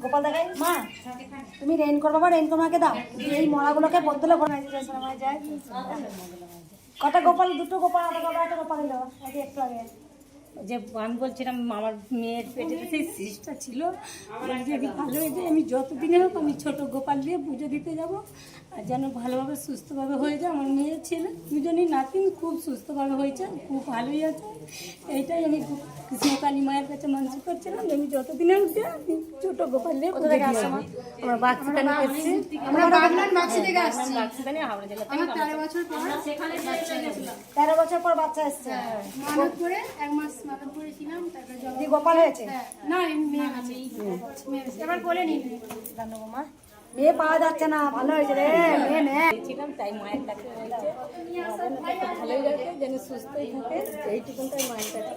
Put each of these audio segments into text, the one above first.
গোপাল দেখাই মা, তুমি রেইনকোট বাবা, রেইনকোট মাকে দাও, এই মরাগুলোকে বদলে ভরে যায়। কটা গোপাল, দুটো গোপাল, একটা গোপাল দাও, একটু আগে যে আমি বলছিলাম আমার মেয়ের পেটে সেই সিস্টটা ছিল, যদি ভালো হয়ে যায় আমি যতদিনে হোক আমি ছোটো গোপাল দিয়ে পুজো দিতে যাব, আর যেন ভালোভাবে সুস্থভাবে হয়ে যায়। আমার মেয়ের ছেলে দুজনই নাতিন খুব সুস্থভাবে হয়েছে, খুব ভালোই আছে। এইটাই আমি কৃষ্ণকালী মায়ের কাছে মানসিক করছিলাম যে আমি যতদিনে উঠে আমি ছোটো গোপাল দিয়ে পুজো দিয়ে আসবো। আমরা বাক্সিদানি এসেছি, আমরা বাক্সি থেকে আসছি, বাক্সিদানি হাওড়া জেলা থেকে। 13 বছর পর বাচ্চা এসছে, মানত করে 1 মাস মানত করেছিলাম, তারপরে গোপাল হয়েছে না এবার বলে নি মা, মেয়ে পাওয়া যাচ্ছে না, ভালো হয়েছে রে মেয়ে নেয় ছিলাম, তাই মায়ের কাছে হয়েছে ভালোই রাখে, যেন সুস্থই থাকে, এইটুকুনটাই মায়ের কাছে।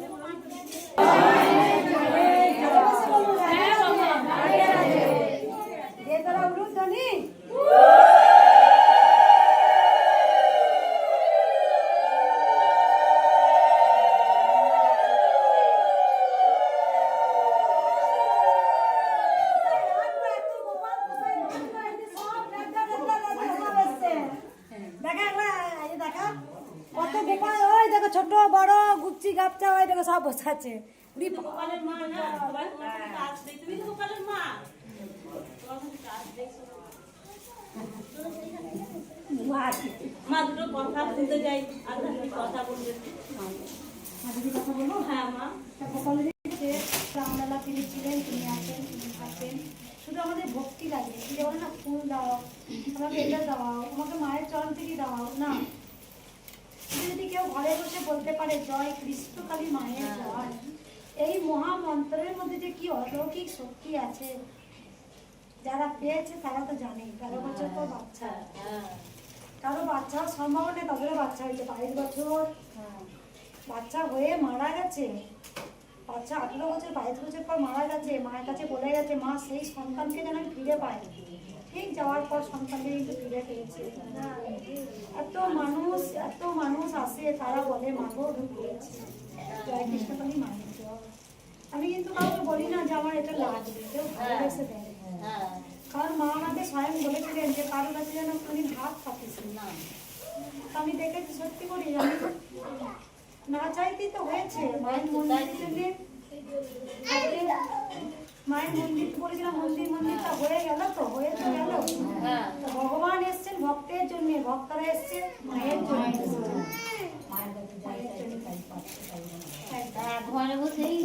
কত গোপাল, ওই দেখো ছোট বড় গুচ্ছি গাপচা, ওই দেখো সব বসাচ্ছে। মা দুটো কথা বলতে যাই, কথা বলবে। কথা বলবো, হ্যাঁ মা, রামলালা তিনি ছিলেন, তিনি আছেন, তিনি থাকবেন। শুধু আমাদের ভক্তি লাগে, যেমন না ফুল দাও, আমাকে এটা দাও, আমাকে মায়ের চরণ থেকে দাও না। যদি কেউ ঘরে বসে বলতে পারে জয় কৃষ্ণকালী মায়ের জয়, এই মহামন্ত্রের মধ্যে যে কি অলৌকিক শক্তি আছে, যারা পেয়েছে তারা তো জানে। 13 বছর পর বাচ্চা, কারো বাচ্চা হওয়ার সম্ভাবনা নেই, তাদেরও বাচ্চা হয়েছে। 22 বছর বাচ্চা হয়ে মারা গেছে, বাচ্চা 18 বছর 22 বছর পর মারা গেছে। মায়ের কাছে বলে গেছে মা সেই সন্তানকে যেন আমি ফিরে পাই। ঠিক যাওয়ার পর সন্তানকে কিন্তু ফিরে পেয়েছে। এত মানুষ আসে, তারা বলে মাগো পেয়েছে, জয় কৃষ্ণকালী মায়ের জয়। আমি কিন্তু কাউকে বলি না যে আমার এটা লাগবে, কেউ ভালোবেসে দেয়। কারণ মা আমাকে স্বয়ং বলেছিলেন যে কারোর কাছে যেন কোনদিন হাত পাতিস না। আমি দেখেছি, সত্যি করি, আমি না চাইতেই তো হয়েছে। মায়ের মন্দিরের জন্য মায়ের মন্দির করেছিলাম, মন্দিরটা হয়ে গেল, তো হয়ে তো গেল। ভগবান এসছেন ভক্তের জন্য, ভক্তরা এসছে মায়ের জন্য। ঘরে বসেই